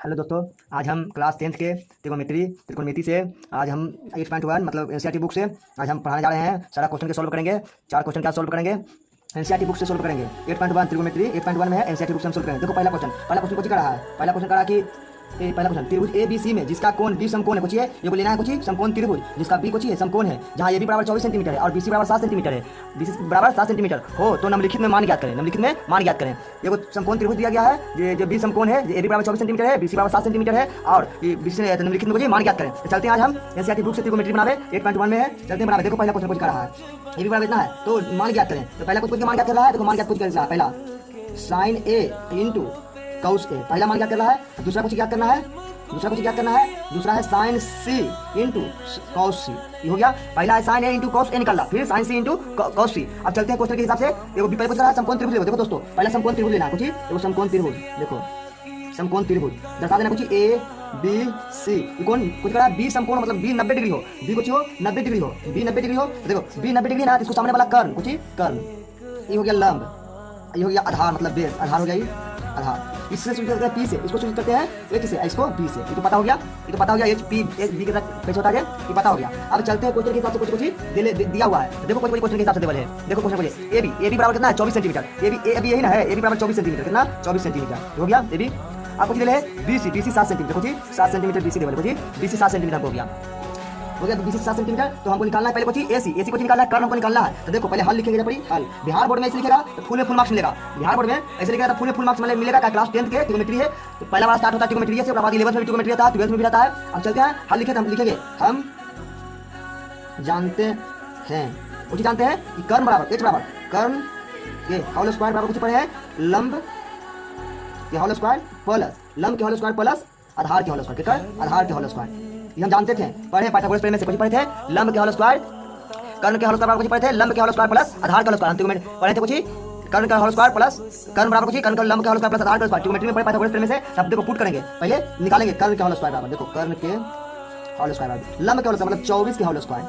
Hello दोस्तों, आज हम क्लास 10th के त्रिकोणमिति से आज हम 8.1 मतलब एनसीईआरटी बुक से आज हम पढ़ाने जा रहे हैं। सारा क्वेश्चन के सॉल्व करेंगे। 4 क्वेश्चन क्या सॉल्व करेंगे, एनसीईआरटी बुक से सॉल्व करेंगे। 8.1 त्रिकोणमिति 8.1 में है, एनसीईआरटी बुक से हम सॉल्व करेंगे। देखो पहला क्वेश्चन कुछ कर रहा है। पहला क्वेश्चन करा कि पहला क्वेश्चन त्रिभुज ए बी सी में जिसका कोण बी समकोण है, कुछ ये को लेना है, कुछ समकोण त्रिभुज जिसका बी कुछ समकोण है, जहां ए बी बराबर 24 सेंटीमीटर है और बी सी बराबर 7 सेंटीमीटर है, बी सी बराबर 7 सेंटीमीटर हो तो निम्नलिखित में मान ज्ञात करें। निम्नलिखित में मान ज्ञात करें। ये समकोण त्रिभुज दिया गया है, जो बी समकोण है, ए बी बराबर 24 सेंटीमीटर है, बी सी बराबर 7 सेंटीमीटर है और निम्नलिखित में मान ज्ञात करें। चलते हैं आज हम एनसीईआरटी बुक से त्रिकोणमिति बनावे 8.1 में है। चलते हैं बनावे। देखो पहला क्वेश्चन कुछ कर रहा है, ए बी बराबर इतना है तो मान ज्ञात करें। तो पहला कुछ मान ज्ञात कर रहा है। देखो मान ज्ञात कुछ कर रहा है। पहला sin a into cos a, पहला मान ज्ञात कर रहा है। दूसरा कुछ ज्ञात करना है, दूसरा है sin c into cos c। ये हो गया। पहला है sin a into cos a निकालना, फिर sin c into cos c। अब चलते हैं क्वेश्चन के हिसाब से। देखो पहले पूछ रहा है समकोण त्रिभुज। देखो दोस्तों पहला समकोण त्रिभुज लेना है। कुछ देखो समकोण त्रिभुज, देखो समकोण त्रिभुज दर्शा देना। कुछ a b c कौन कुछ करा b समकोण मतलब b 90 डिग्री हो, b कुछ हो 90 डिग्री हो, b 90 डिग्री हो। देखो b 90 डिग्री ना, इसको सामने वाला कर्ण, कुछ कर्ण, ये हो गया लंब, ये हो गया आधार मतलब बेस, आधार हो गया ये आधार। इससे सूचित करते हैं P से, इसको सूचित करते हैं H से, इसको B से। ये तो पता हो गया, H P B के साथ कैसे होता है ये पता हो गया। अब चलते हैं क्वेश्चन के हिसाब से। कुछ दिया हुआ है। देखो कुछ क्वेश्चन के हिसाब से देवल है। देखो क्वेश्चन ए बी बराबर कितना है 24 सेंटीमीटर। ए बी यही ना है, ए बी बराबर 24 सेंटीमीटर, कितना 24 सेंटीमीटर हो गया ए बी। आप कुछ ले बी सी 7 सेंटीमीटर, कुछ 7 सेंटीमीटर बी सी देवल, कुछ बी सी 7 सेंटीमीटर हो गया। तो बी सी 7 सेंटीमीटर तो हमको निकालना है। पहले कुछ ए सी को निकालना है, कर्ण हमको निकालना है। तो देखो पहले हल लिखेंगे, पड़ी हल। बिहार बोर्ड में ऐसे लिखेगा तो फुल मार्क्स मिलेगा। बिहार बोर्ड में ऐसे लिखेगा तो फुल मार्क्स मिलेगा। क्लास 10th के त्रिकोणमिति है तो पहला बार स्टार्ट होता है त्रिकोणमिति से, उसके बाद 11th में त्रिकोणमिति आता है, 12th में भी आता है। अब चलते हैं हल लिखे, हम लिखेंगे हम जानते हैं, कुछ जानते हैं कि कर्ण बराबर H बराबर कर्ण के होल स्क्वायर बराबर कुछ पढ़े हैं लंब के होल स्क्वायर प्लस लंब के होल स्क्वायर प्लस आधार के होल स्क्वायर, आधार के होल स्क्वायर। ये हम जानते थे, पढ़े पाइथागोरस प्रमेय से कुछ पढ़े थे। लंब के होल स्क्वायर कर्ण के होल स्क्वायर कुछ पढ़े थे, लंब के होल स्क्वायर प्लस आधार के होल स्क्वायर। अंतिम में पढ़े थे कुछ कर्ण का होल स्क्वायर प्लस कर्ण बराबर कुछ कर्ण का लंब के होल स्क्वायर प्लस आधार के होल स्क्वायर। ट्रिग्नोमेट्री में पढ़े पाइथागोरस प्रमेय से शब्द को पुट करेंगे। पहले निकालेंगे कर्ण के होल स्क्वायर बराबर, देखो कर्ण के होल स्क्वायर बराबर लंब के होल स्क्वायर मतलब 24 के होल स्क्वायर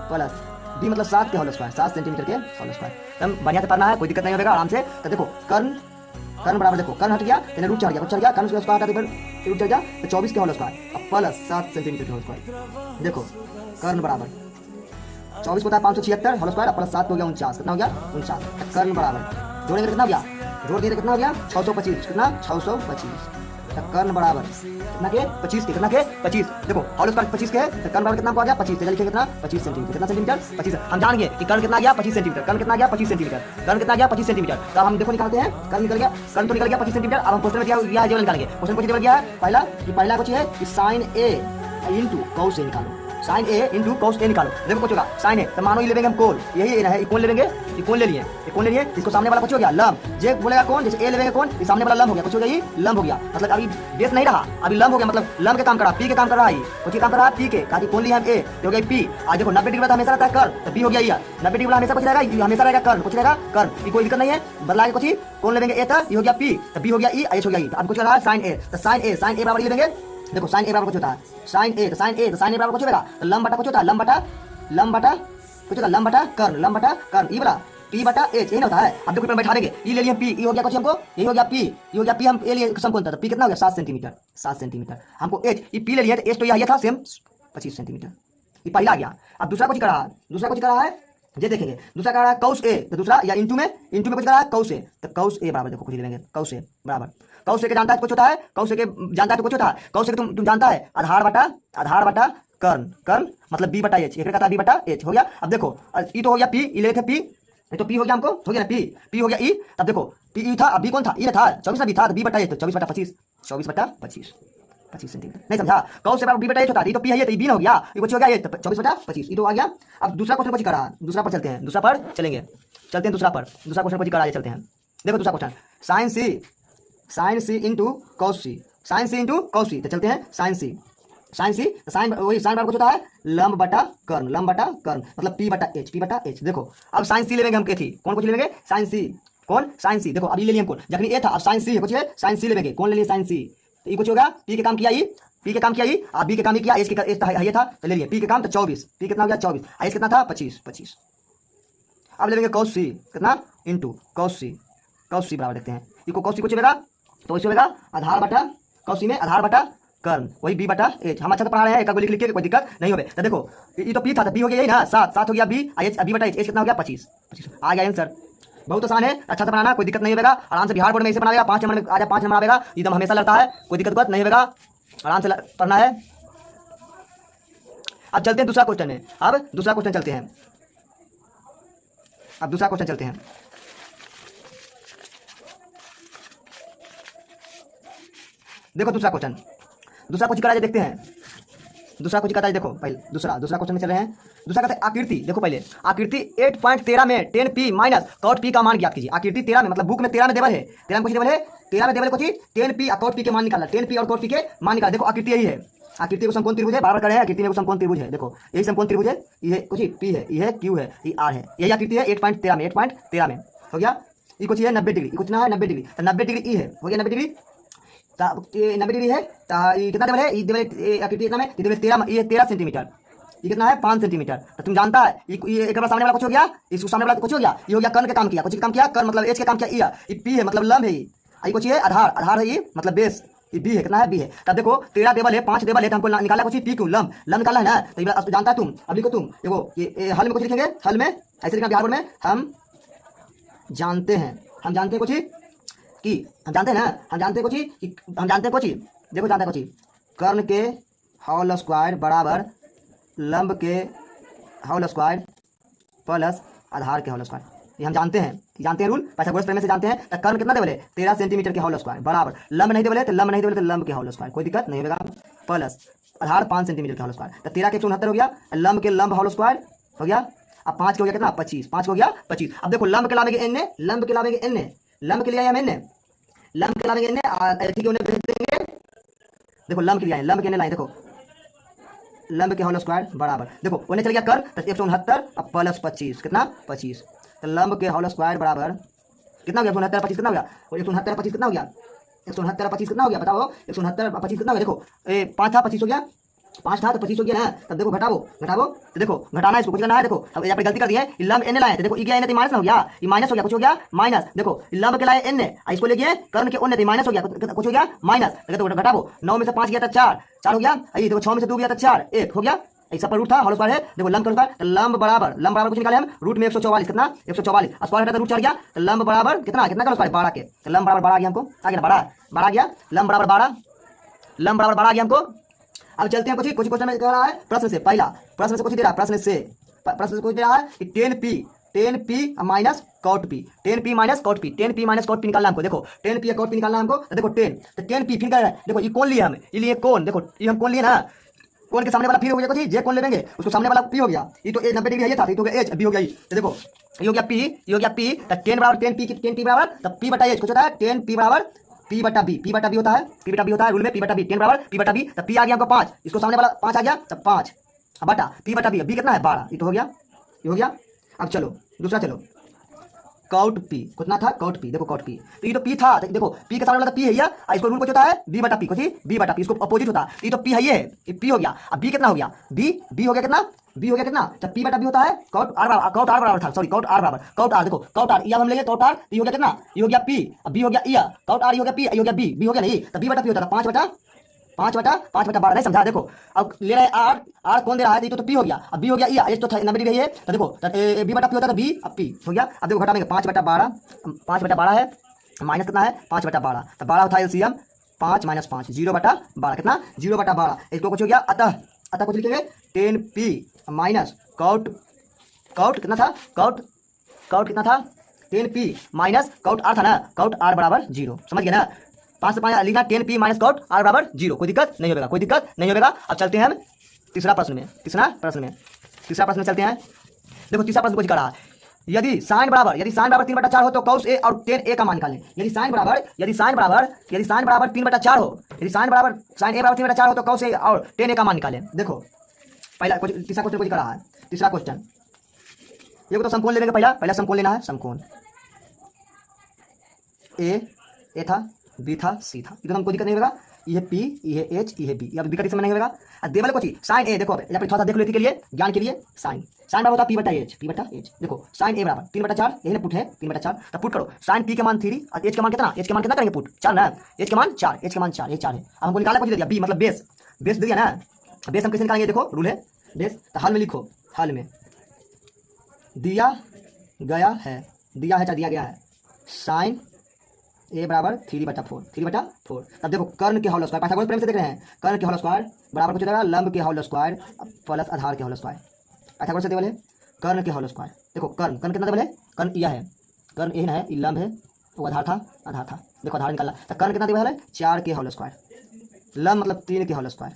प्लस b मतलब 7 के होल स्क्वायर, 7 सेंटीमीटर के होल स्क्वायर। हम बढ़िया से पढ़ना है, कोई दिक्कत नहीं होगा आराम से। तो देखो कर्ण बराबर, देखो कर्ण हट गया, यानी रूट चढ़ गया, कर्ण का स्क्वायर हटा फिर रूट चढ़ गया तो 24 के होल स्क्वायर प्लस 7 सेंटीमीटर के होल स्क्वायर। देखो कर्ण बराबर 24 होता है 576 होल स्क्वायर प्लस 7 हो गया 49, कितना हो गया 49। कर्ण बराबर जोड़ेंगे कितना हो गया, जोड़ दिए कितना हो गया 625, कितना 625। कर्ण बराबर कितना के 25 के, कितना के 25। देखो होल स्क्वायर 25 के तो कर्ण बराबर कितना आ गया 25, तो लिखेंगे कितना 25 सेंटीमीटर, कितना सेंटीमीटर 25। हम जान गए कि कर्ण कितना गया 25 सेंटीमीटर, कर्ण कितना गया 25 सेंटीमीटर, कर्ण कितना गया 25 सेंटीमीटर। तो हम देखो निकालते हैं, कर्ण निकल गया, कर्ण तो निकल गया 25 सेंटीमीटर। अब हम क्वेश्चन में दिया है जो निकालेंगे। क्वेश्चन कुछ दिया है पहला कुछ है कि sin a into cos a निकालो, sin a into cos a निकालो। देखो कुछ होगा sin a तो मानो ये लेंगे हम कोण, यही है कोण ले लेंगे, ये कोण ले लिए, इसको सामने वाला कुछ हो गया लंब, जे बोलेगा कौन जैसे ए लेंगे कौन, ये सामने वाला लंब हो गया, कुछ हो गया ये लंब हो गया। मतलब अभी बेस नहीं रहा, अभी लंब हो गया, मतलब लंब के काम करा, पी के काम कर रहा है, कुछ काम कर रहा है पी के, कहा कोण लिया हम ए हो गया पी। आज देखो 90 डिग्री हमेशा रहता है कर्ण, तो बी हो गया ये 90 डिग्री हमेशा कुछ रहेगा, हमेशा रहेगा कर्ण, कुछ रहेगा कर्ण, ये कोई दिक्कत नहीं है। बदला के कुछ कोण लेंगे ए था, ये हो गया पी, तो बी हो गया ई, एच हो गया ई। अब कुछ रहा है sin a, तो sin a बराबर ये लेंगे। देखो sin a बराबर कुछ होता है sin a, तो sin a बराबर कुछ होगा तो लंब बटा कुछ होता है लंब बटा कुछ होता है लंब बटा कर्ण, ई बड़ा p बटा h, यही ना होता है। अब देखो बैठा देंगे, ई ले लिए p, ई हो गया कुछ हमको, यही हो गया p, हम ए लिए समकोण था तो p कितना हो गया 7 सेंटीमीटर। हमको h ये p ले लिया तो h तो यही था सेम 25 सेंटीमीटर, ये पहला आ गया। अब दूसरा कुछ करा है ये देखेंगे, दूसरा कह रहा है cos a, तो दूसरा या इंटू में कुछ कह रहा है cos a, तो cos a बराबर देखो कुछ लेंगे cos a बराबर cos a के जानता है कुछ होता है, cos a के जानता है तो कुछ होता है, cos a के तुम जानता है आधार बटा कर्ण मतलब b बटा h, एक कहता है b बटा h हो गया। अब देखो ई तो हो गया p, ई ले थे p, तो p हो गया हमको, हो गया ना p हो गया e। तब देखो p ई था, अब b कौन था, ई था 24 ना b था, तो b बटा h तो 24 बटा 25 सेंटीमीटर। नहीं समझा, cos से बराबर b बटा h होता है, ये तो p है, ये तो b हो गया, ये कुछ हो गया ये तो 24 बटा 25, ये तो आ गया। अब दूसरा क्वेश्चन कुछ करा, दूसरा पर चलते हैं, दूसरा क्वेश्चन कुछ करा चलते हैं। देखो दूसरा question sin c into cos c, तो चलते हैं sin c वही sin बराबर कुछ होता है लंब बटा कर्ण मतलब p बटा h। देखो अब sin c लेंगे हम के थी, कौन कुछ लेंगे sin c, देखो अभी ले लिए हम कौन जखनी a था, अब sin c कुछ है sin c लेंगे, कौन ले लिए sin c, तो ये कुछ होगा p के काम किया ये, b के काम ही किया, h के ये था तो ले लिए p के काम तो 24, p कितना हो गया 24, h कितना था 25। अब ले लेंगे cos c कितना इंटू cos c बराबर देखते हैं, ये cos c कुछ होगा तो इससे होगा आधार बटा cos c में आधार बटा कर्ण, वही b बटा h। हम अच्छा से पढ़ा रहे हैं, एक लिख के कोई दिक्कत नहीं होगी। तो देखो ये तो p था, तो b हो गया यही ना 7 हो गया b, b बटा h कितना हो गया 25 आ गया आंसर। बहुत आसान है, अच्छा से बनाना, कोई दिक्कत नहीं होगा। आराम से बिहार बोर्ड में इसे बनाएगा, 5 नंबर में आ जाए, 5 नंबर आएगा, एकदम हमेशा लगता है, कोई दिक्कत नहीं होगा, आराम से पढ़ना है। अब चलते हैं दूसरा क्वेश्चन में। अब दूसरा क्वेश्चन चलते हैं, अब दूसरा क्वेश्चन चलते हैं। देखो दूसरा क्वेश्चन करा जाए, देखते हैं दूसरा कुछ कहता है। देखो पहले दूसरा क्वेश्चन में चल रहे हैं। दूसरा कहता है आकृति, देखो पहले आकृति 8.13 में 10p माइनस cot p का मान ज्ञात कीजिए। आकृति 13 में, मतलब बुक में 13 में देवल है, 13 में कुछ देवल है, 13 में देवल कुछ 10p और cot p के मान निकालना, 10p और cot p के मान निकालना। देखो आकृति यही है, आकृति को समकोण त्रिभुज है, बराबर करे हैं, आकृति में समकोण त्रिभुज है। देखो यही समकोण त्रिभुज है, ये कुछ p है, ये q है, ये r है, यही आकृति है 8.13 में, 8.13 में हो गया। ये कुछ है 90 डिग्री, कुछ ना है 90 डिग्री, तो 90 डिग्री ई है, हो गया 90 डिग्री, 90 डिग्री है। ये कितना देवल है, ये देवल आकृति कितना में, ये देवल 13, ये 13 सेंटीमीटर, ये कितना है 5 सेंटीमीटर। तो तुम जानता है ये एक बार सामने वाला कुछ हो गया, इसको सामने वाला कुछ हो गया, ये हो गया कर्ण के काम किया, कुछ काम किया, कर्ण मतलब एच के काम किया, ये पी है मतलब लंब है, ये कुछ है आधार, आधार है ये मतलब बेस, ये बी है, कितना है बी है। तब देखो 13 देवल है, 5 देवल है, तो हमको निकाला कुछ पी क्यों, लंब निकालना है ना। तो ये जानता है तुम, अभी को तुम देखो ये हल में कुछ लिखेंगे, हल में ऐसे लिखना बिहार बोर्ड में, हम जानते हैं कुछ कि हम जानते हैं ना, हम जानते हैं कुछ, देखो जानते हैं कुछ, कर्ण के होल स्क्वायर बराबर लंब के होल स्क्वायर प्लस आधार के होल स्क्वायर, ये हम जानते हैं रूल, पैसा गोश्त में से जानते हैं। तो कर्ण कितना देवल है 13 सेंटीमीटर के होल स्क्वायर बराबर लंब नहीं देवल है, तो लंब के होल स्क्वायर, कोई दिक्कत नहीं होगा, प्लस आधार 5 सेंटीमीटर के होल स्क्वायर। तो 13 के 169 हो गया, लंब के लंब होल स्क्वायर हो गया। अब 5 के हो गया कितना 25, 5 हो गया 25। अब देखो लंब के लावेंगे एन, लंब के लावेंगे एन, लंब के लिए आए हम एन, लंब के लावेंगे एन, ठीक है उन्हें भेज देंगे। देखो लंब के लिए आए, लंब के एन लाए, देखो लंब के होल स्क्वायर बराबर, देखो उन्हें चल गया कर, तो 169 अब प्लस 25 कितना 25, तो लंब के होल स्क्वायर बराबर कितना हो गया 169 25 कितना हो गया, और 169 25 कितना हो गया, 169 25 कितना हो गया बताओ, 169 25 कितना हो गया। देखो 5 था 25 हो गया, 5 था तो 25 हो गया ना। तब देखो घटाओ, तो देखो घटाना है, इसको कुछ करना है। देखो अब यहाँ पर गलती कर दी है, लंब एन लाए, तो देखो ये एन माइनस हो गया, ये माइनस हो गया, कुछ हो गया माइनस। देखो लंब के लाए एन, इसको ले गए कर्ण के ओन, माइनस हो गया, कुछ हो गया माइनस। देखो घटाओ, 9 में से 5 गया था 4 हो गया, ये देखो 6 में से 2 गया था 4 1 हो गया, सब पर रूट था होल स्क्वायर है। देखो लंब का लंब बराबर कुछ निकाले हम, रूट में 144 कितना 144, स्क्वायर हटा तो रूट चढ़ गया, तो लंब बराबर कितना का स्क्वायर 12 के, तो लंब बराबर 12 आ गया हमको, आ गया 12 आ गया, लंब बराबर 12 आ गया हमको। अब चलते हैं कुछ क्वेश्चन में कह रहा है प्रश्न से, पहला प्रश्न से कुछ दे रहा है, प्रश्न से कुछ दे रहा है कि 10p minus cot p, 10p minus cot p निकालना हमको। देखो 10p cot p निकालना हमको, तो देखो 10, तो 10p फिर क्या है, देखो ये कौन लिया हम, ये लिए कौन, देखो ये हम कौन लिए ना, कौन के सामने वाला पी हो गया, कुछ जे कौन ले लेंगे, उसको सामने वाला पी हो गया, ये तो 90 डिग्री है, ये था, ये तो एच बी हो गया। तो देखो ये हो गया पी, तो 10 बराबर 10p बराबर, तब p बटा एच कुछ होता है 10p बराबर p बटा b होता है रूल में, p बटा b, 10 बराबर p बटा b, तब p आ गया हमको 5, इसको सामने वाला 5 आ गया, तब 5 बटा p बटा b कितना है 12, ये तो हो गया। अब चलो दूसरा, चलो cot p कितना था cot p, देखो cot p, तो ये तो p था, तो देखो p के सामने वाला p है ये, इसको रूल कुछ होता है b बटा p, कुछ b बटा p, इसको अपोजिट होता है, ये तो p है, ये p हो गया। अब b कितना हो गया, b हो गया कितना, जब p बटा b होता है cot r बराबर था, सॉरी cot r बराबर, cot r, देखो cot r, ये हम लेंगे cot r, ये हो गया कितना, ये हो गया p, अब b हो गया ये, cot r ये हो गया p, ये हो गया b हो गया नहीं, तो b बटा p होता था 5 बटा 12, नहीं समझा। देखो अब ले रहे r कौन दे रहा है, तो p हो गया, अब b हो गया ये तो 90 डिग्री है, तो देखो b बटा p होता है, तो b अब p हो गया। अब देखो घटाएंगे 5 बटा 12 है, माइनस कितना है 5 बटा 12, तो 12 होता है एलसीएम 5 माइनस 5 0 बटा 12 कितना 0 बटा 12, इसको कुछ हो गया, अतः कुछ लिखेंगे 10p माइनस cot कितना था, cot कितना था 10p माइनस cot r था ना, cot r बराबर 0, समझ गए ना। 5 से 5 लिखना 10p माइनस cot r बराबर 0, कोई दिक्कत नहीं होगा। अब चलते हैं हम तीसरा प्रश्न में चलते हैं। देखो तीसरा प्रश्न कुछ कर रहा है, यदि साइन बराबर 3 बटा 4 हो तो cos a और tan a का मान निकालें। यदि साइन बराबर 3 बटा 4 हो, साइन a बराबर 3 बटा 4 हो तो cos a और tan a का मान निकालें। देखो पहला तीसरा क्वेश्चन कुछ कर रहा है, तीसरा क्वेश्चन ये तो समकोण ले लेंगे, पहला समकोण लेना है, समकोण ए था बी था सी था, ये तो हमको दिक्कत नहीं होगा। ये पी, ये एच, ये बी, अब दिक्कत इसमें नहीं होगा। अब दे वाले को चीज साइन ए, देखो अब यहाँ पे थोड़ा सा देख लो, के लिए ज्ञान के लिए साइन बराबर होता है पी बटा एच, पी बटा एच। देखो साइन ए बराबर 3/4, यही पुट है 3/4, तो पुट करो साइन पी के मान 3 और एच के मान कितना, एच के मान कितना करेंगे पुट 4 ना, एच के मान 4, एच के मान 4, ये 4 है। अब हमको निकालना कुछ दे दिया बी मतलब बेस, बेस दे दिया ना, बेस हम कैसे निकालेंगे, देखो रूल है बेस, तो हाल में लिखो, हाल में दिया गया है, दिया है चाहे दिया गया है साइन ए बराबर 3/4, 3/4। तब देखो कर्ण के होल स्क्वायर, पाइथागोरस प्रेम से देख रहे हैं, कर्ण के होल स्क्वायर बराबर कुछ हो जाएगा लंब के होल स्क्वायर प्लस आधार के होल स्क्वायर। पाइथागोरस से बोले कर्ण के होल स्क्वायर, देखो कर्ण कितना बोले, कर्ण यह है, कर्ण यही ना है, ये लंब है, वो आधार था, देखो आधार निकाला, तो कर्ण कितना दिया है 4 के होल स्क्वायर, लंब मतलब 3 के होल स्क्वायर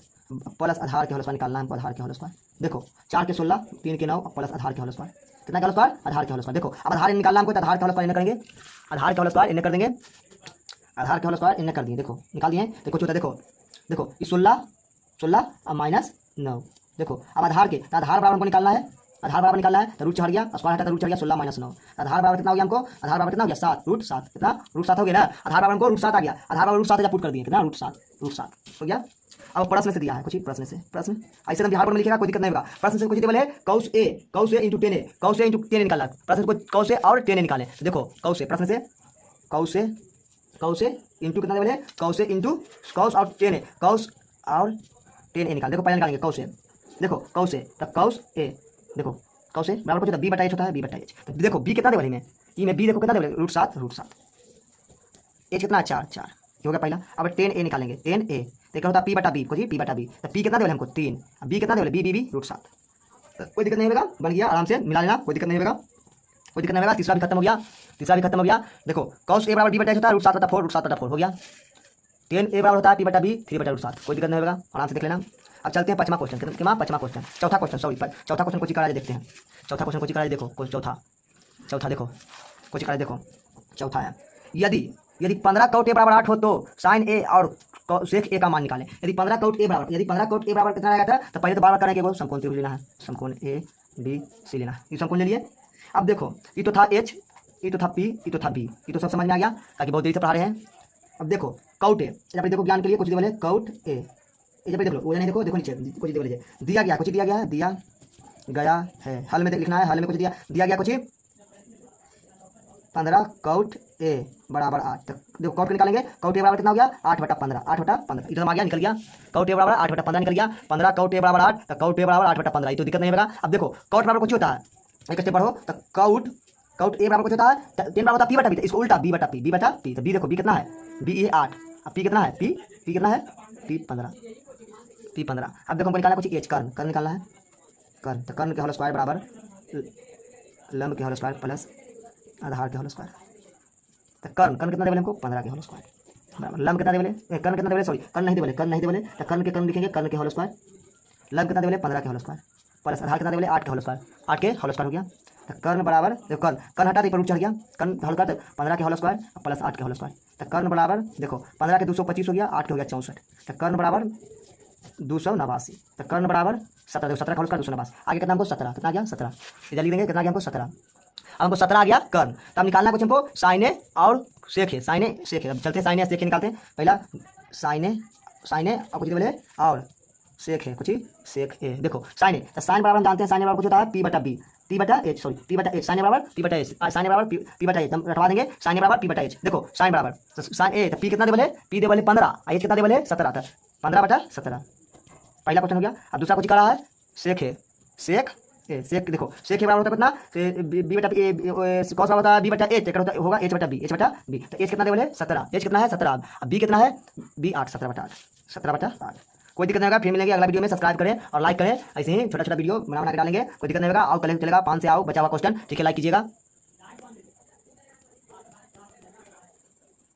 प्लस आधार के होल स्क्वायर निकालना है हमको, आधार के होल स्क्वायर। देखो 4 के 16, 3 के 9 प्लस आधार के होल स्क्वायर, कितना का होल स्क्वायर, आधार के होल स्क्वायर। देखो अब आधार निकालना हमको, तो आधार के होल स्क्वायर इन्हें करेंगे, आधार के होल स्क्वायर इन्हें कर देंगे, आधार के होल स्क्वायर इन्हें कर दिए, देखो निकाल दिए, देखो छोटा देखो, देखो ये 16 और -9, देखो अब आधार के, तो आधार बराबर हमको निकालना है, आधार बराबर निकालना है, तो रूट चढ़ गया, स्क्वायर हटा तो रूट चढ़ गया 16 - 9, आधार बराबर कितना हो गया हमको, आधार बराबर कितना हो गया 7, √7, कितना √7 हो गया ना, आधार बराबर हमको √7 आ गया, आधार बराबर √7 पुट कर दिए, कितना √7 हो गया। अब प्रश्न से दिया है कुछ, प्रश्न से, प्रश्न ऐसे बिहार बोर्ड में लिखेगा कोई दिक्कत नहीं होगा। प्रश्न से कुछ दिया है कौस ए इंटू 10a, कौस ए इंटू 10a निकालना, प्रश्न को कौस ए और 10a निकाले, देखो कौस ए, प्रश्न से कौस ए इंटू कितना बोले, कौस ए इंटू कौस और 10a, कौस और 10a निकाल, देखो पहले निकालेंगे कौस ए, देखो कौस ए, तो कौस ए, देखो कौस ए बराबर कुछ b/h होता है, b/h, तो देखो b कितना दे वाले में, ई में b देखो कितना दे वाले √7, एच कितना 4 हो गया पहला। अब 10a निकालेंगे, 10a देखो होता p/b, कुछ p/b, तो p कितना दे वाले हमको 3, b कितना दे वाले b √7, तो कोई दिक्कत नहीं होगा, बन गया, आराम से मिला लेना, कोई दिक्कत नहीं होगा, कोई दिक्कत नहीं होगा। तीसरा भी खत्म हो गया, देखो cos a बराबर b/h होता है √7/4 हो गया, 10a बराबर होता है p/b 3/7, कोई दिक्कत नहीं होगा, आराम से देख लेना। अब चलते हैं पांचवा क्वेश्चन, चौथा क्वेश्चन कुछ करा देखते हैं, चौथा क्वेश्चन कुछ करा देखो, चौथा देखो कुछ करा देखो, चौथा है यदि 15 कौट a बराबर 8 हो तो साइन a और सेक a का मान निकालें। यदि 15 कौट a बराबर कितना आएगा था, तो पहले तो बराबर करेंगे वो समकोण त्रिभुज लेना है, समकोण a b c लेना है, ये समकोण ले लिए। अब देखो ये तो था h, ये तो था p, ये तो था b, ये तो सब समझ में आ गया, ताकि बहुत देरी से पढ़ा रहे हैं। अब देखो कौट a, यहाँ पे देखो ज्ञान के लिए कुछ दे बोले कौट a, ये पे देख लो, वो नहीं देखो नीचे कुछ दे बोले दिया गया, कुछ दिया गया है, हल में लिखना है, हल में कुछ दिया गया कुछ 15 कौट a बराबर 8, तो देखो कौट निकालेंगे, कौट a बराबर कितना हो गया 8/15, इधर आ गया, निकल गया, कौट a बराबर 8/15 निकल गया, 15 कौट a बराबर 8, तो कौट a बराबर 8/15, ये तो दिक्कत नहीं होगा। अब देखो कौट बराबर कुछ होता है, एक स्टेप बढ़ो, तो कौट a बराबर कुछ होता है, 10 बराबर होता है p/b, इसको उल्टा b/p, तो b देखो b कितना है, b ये 8, अब p कितना है, p कितना है p 15। अब देखो हमको निकालना कुछ h, कर्ण निकालना है, कर्ण, तो कर्ण के होल स्क्वायर बराबर लंब के होल स्क्वायर प्लस आधार के होल स्क्वायर, तो कर्ण कितना दे बोले हमको 15 के होल स्क्वायर बराबर लंब कितना दे बोले, कर्ण कितना दे बोले, सॉरी कर्ण नहीं दे बोले, तो कर्ण के कर्ण लिखेंगे, कर्ण के होल स्क्वायर, लंब कितना दे बोले 15 के होल स्क्वायर प्लस आधार कितना दे बोले 8 के होल स्क्वायर, 8 के होल स्क्वायर हो गया, तो कर्ण बराबर देखो कर्ण हटा तो रूट चढ़ गया, कर्ण होल कर 15 के होल स्क्वायर प्लस 8 के होल स्क्वायर, तो कर्ण बराबर देखो 15 के 225 हो गया, 8 के हो गया 64, तो कर्ण बराबर 289, तो कर्ण बराबर 17 का होल स्क्वायर 289, आगे कितना हमको 17, कितना आ गया 17, इधर लिख देंगे, कितना आ गया हमको 17, अब हमको 17 आ गया कर्ण। तो अब निकालना कुछ हमको साइन ए और सेक है, अब चलते हैं साइन ए सेक निकालते हैं, पहला साइन ए और कुछ बोले और सेक है, कुछ सेक ए, देखो साइन ए, तो साइन बराबर हम जानते हैं, साइन बराबर कुछ होता है p/b, p/h, साइन बराबर p/h, हम रखवा देंगे, साइन बराबर p/h, देखो साइन बराबर, तो साइन ए, तो p कितना दे बोले, p दे बोले 15, h कितना दे बोले 17, था 15/17, पहला क्वेश्चन हो गया। अब दूसरा कुछ करा है सेक है, सेक देखो सेक बराबर होता है कितना, b/p कौन सा होता है b/h, होगा h/b, तो h कितना दे बोले 17, h कितना है 17, अब b कितना है b 8, 17/8, कोई दिक्कत नहीं होगा। फिर मिलेंगे अगला वीडियो में, सब्सक्राइब करें और लाइक करें, ऐसे ही छोटा वीडियो बना के डालेंगे, कोई दिक्कत नहीं होगा। आओ कल चलेगा 5 से आओ बचा हुआ क्वेश्चन, ठीक है, लाइक कीजिएगा।